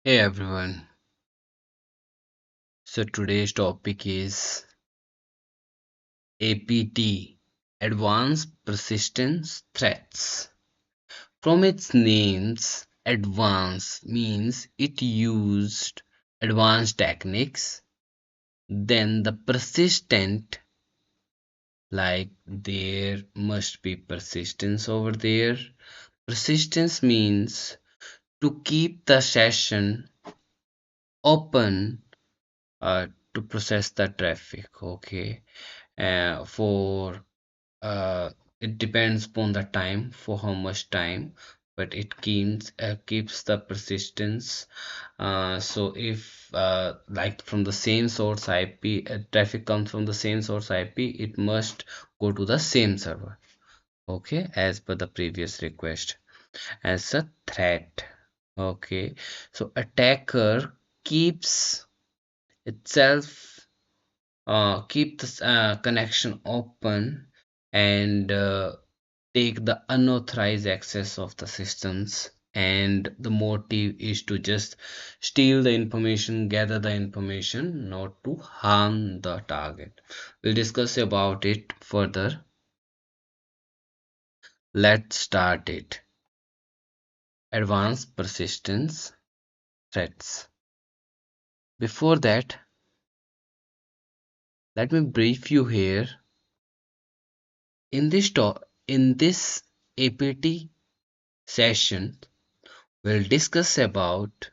Hey everyone, so today's topic is APT Advanced Persistence Threats. From its names, advanced means it used advanced techniques, then the persistent, like there must be persistence over there. Persistence means to keep the session open to process the traffic, okay? For it depends upon the time, for how much time, but it keeps the persistence. So if like from the same source IP, traffic comes from the same source IP, it must go to the same server, okay, as per the previous request. As a threat, okay, so attacker keeps itself keep this connection open and take the unauthorized access of the systems, and the motive is to just steal the information, gather the information, not to harm the target. We'll discuss about it further. Let's start it. Advanced persistence threats. Before that, let me brief you here. In this APT session, we'll discuss about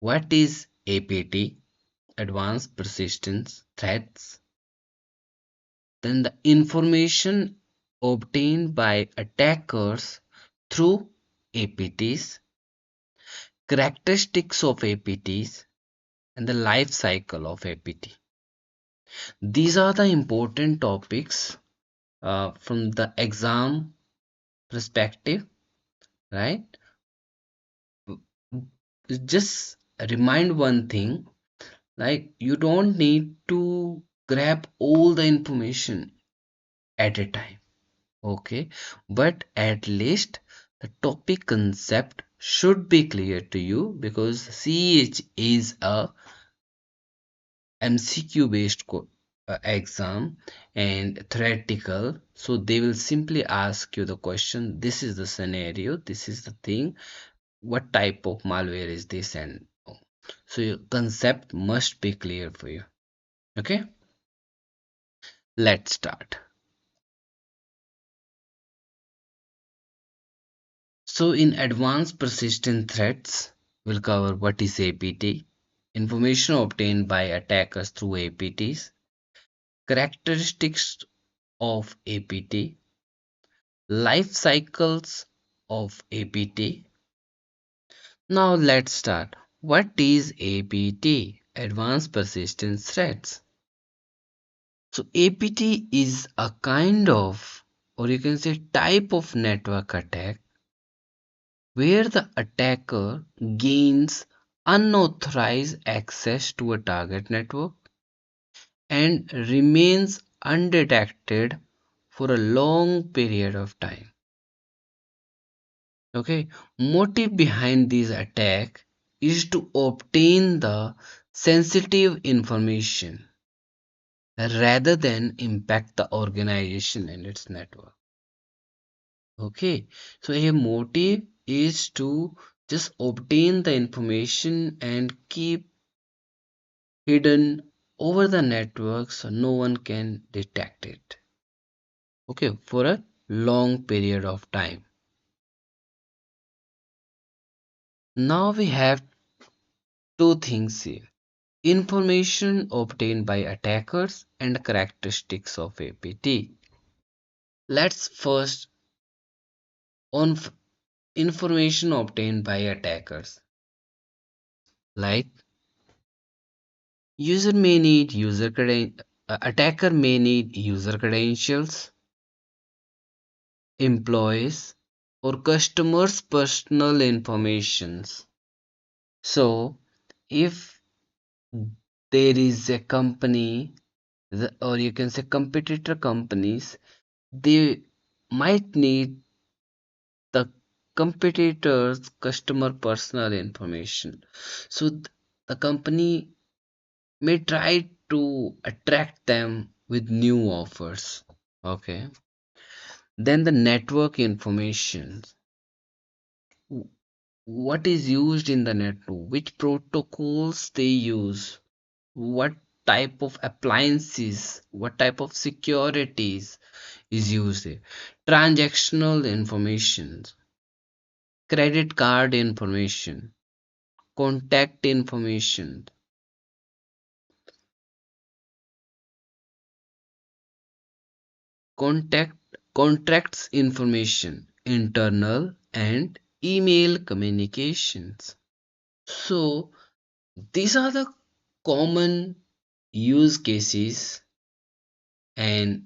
what is APT, Advanced Persistence Threats, then the information obtained by attackers through APTs, characteristics of APTs, and the life cycle of APT. These are the important topics from the exam perspective, right? Just remind one thing, like you don't need to grab all the information at a time, okay, but at least the topic concept should be clear to you, because CH is a MCQ based exam and theoretical, so they will simply ask you the question, this is the scenario, this is the thing, what type of malware is this, and so your concept must be clear for you. Okay, let's start. So in advanced persistent threats, we'll cover what is APT, information obtained by attackers through APTs, characteristics of APT, life cycles of APT. Now let's start. What is APT? Advanced persistent threats. So APT is a kind of, or you can say type of network attack where the attacker gains unauthorized access to a target network and remains undetected for a long period of time. Okay, motive behind this attack is to obtain the sensitive information rather than impact the organization and its network. Okay, so a motive is to just obtain the information and keep hidden over the network so no one can detect it. Okay, for a long period of time. Now we have two things here: information obtained by attackers and characteristics of APT. Let's first on information obtained by attackers. Like user may need attacker may need user credentials, employees, or customers' personal informations. So, if there is a company, or you can say competitor companies, they might need the competitors customer personal information. So the company may try to attract them with new offers. Okay, then the network information. What is used in the network, which protocols they use, what type of appliances, what type of securities is used there. Transactional information, credit card information, contact information, contact contracts information, internal and email communications. So these are the common use cases, and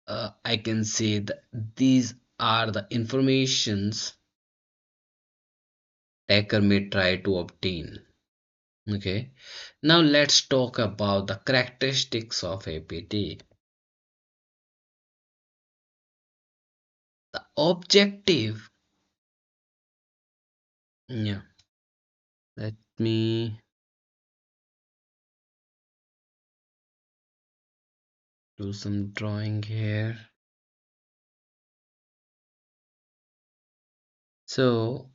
I can say that these are the informations attacker may try to obtain. Okay, now let's talk about the characteristics of APT. The objective, yeah, let me do some drawing here. So,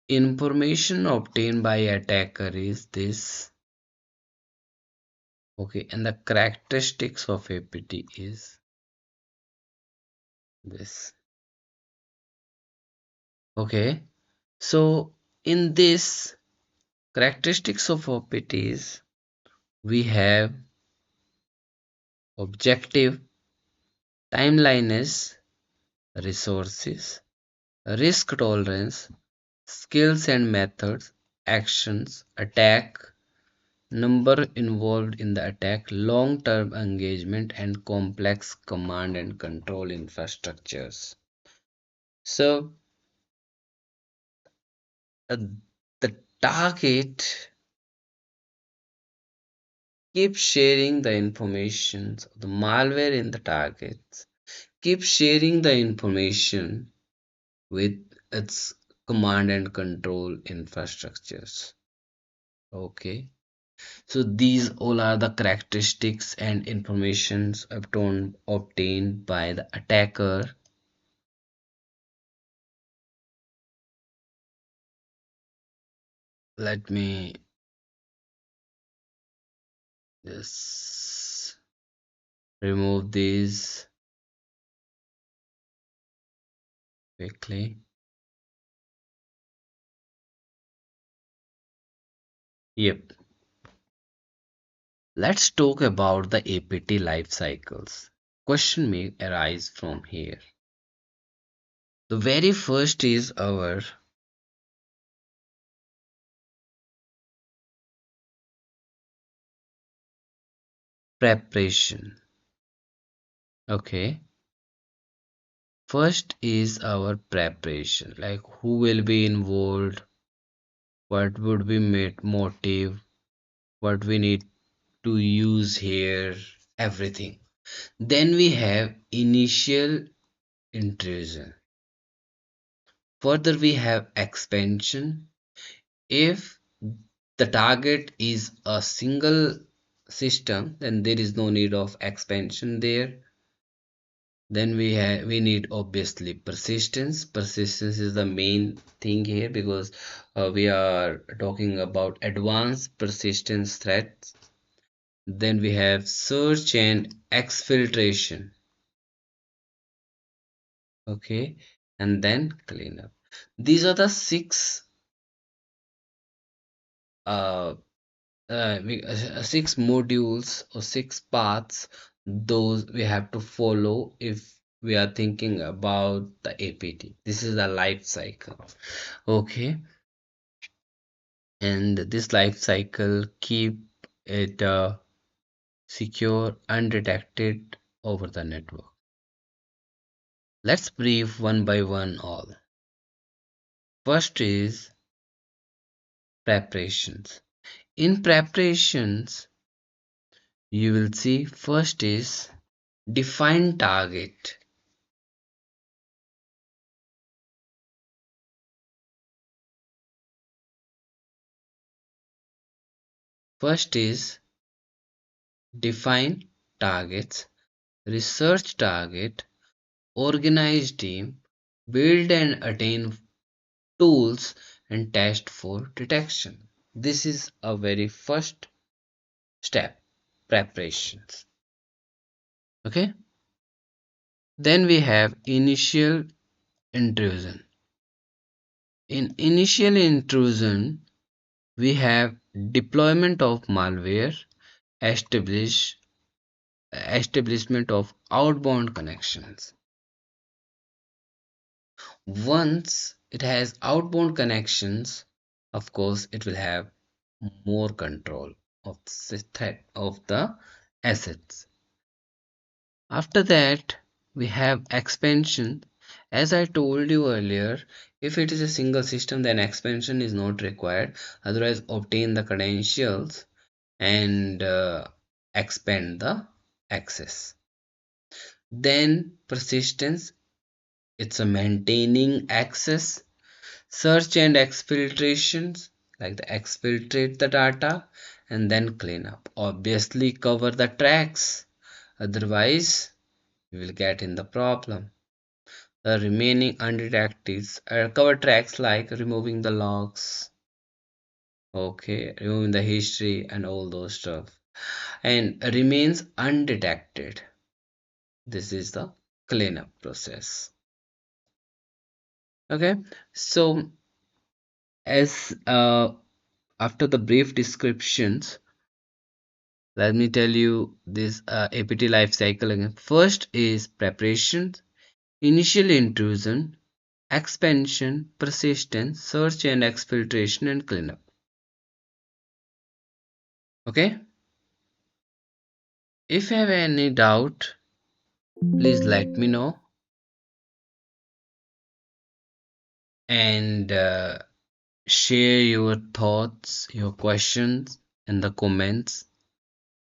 information obtained by attacker is this. Okay, and the characteristics of APT is this. Okay, so in this characteristics of APTs, we have objective, timeliness, resources, risk tolerance, skills and methods, actions, attack, number involved in the attack, long-term engagement, and complex command and control infrastructures. So, uh, the target keeps sharing the information. So the malware in the targets keeps sharing the information with its command and control infrastructures. Okay, so these all are the characteristics and informations obtained by the attacker. Let me just remove these quickly. Yep. Let's talk about the APT life cycles. Question may arise from here. The very first is our preparation. Okay. First is our preparation, like who will be involved, what would be motive, what we need to use here, everything. Then we have initial intrusion. Further, we have expansion. If the target is a single system, then there is no need of expansion there. Then we need obviously persistence is the main thing here, because we are talking about advanced persistence threats. Then we have search and exfiltration. Okay, and then cleanup. These are the uh, six modules or six paths those we have to follow if we are thinking about the APT. This is the life cycle. Okay, and this life cycle keep it secure, undetected over the network. Let's brief one by one all. First is preparations. In preparations, you will see first is define target. First is define targets, research target, organize team, build and attain tools, and test for detection. This is a very first step, preparations. Okay. Then we have initial intrusion. In initial intrusion, we have deployment of malware, establish establishment of outbound connections. Once it has outbound connections, of course, it will have more control of the threat of the assets. After that, we have expansion. As I told you earlier, if it is a single system, then expansion is not required. Otherwise, obtain the credentials and expand the access. Then persistence, it's a maintaining access. Search and exfiltrations, like the exfiltrate the data and then clean up. Obviously, cover the tracks. Otherwise, you will get in the problem. The remaining undetected cover tracks like removing the logs, okay, removing the history and all those stuff, and remains undetected. This is the cleanup process. Okay, so as after the brief descriptions, let me tell you this APT life cycle again. First is preparation, initial intrusion, expansion, persistence, search and exfiltration, and cleanup. Okay, if you have any doubt, please let me know and share your thoughts, your questions in the comments.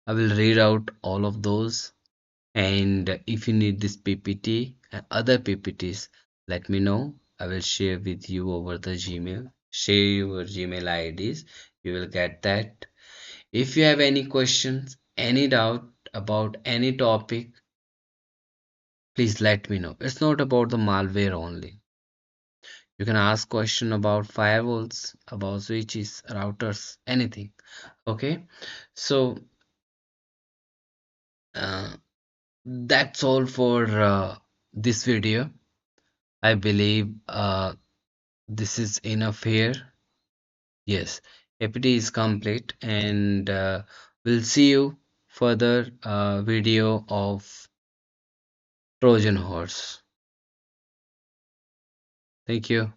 I will read out all of those. And if you need this PPT and other PPTs, let me know. I will share with you over the Gmail. Share your Gmail IDs. You will get that. If you have any questions, any doubt about any topic, please let me know. It's not about the malware only. You can ask question about firewalls, about switches, routers, anything. Okay, so uh, that's all for this video. I believe this is enough here. Yes, APT is complete, and we'll see you further video of Trojan horse. Thank you.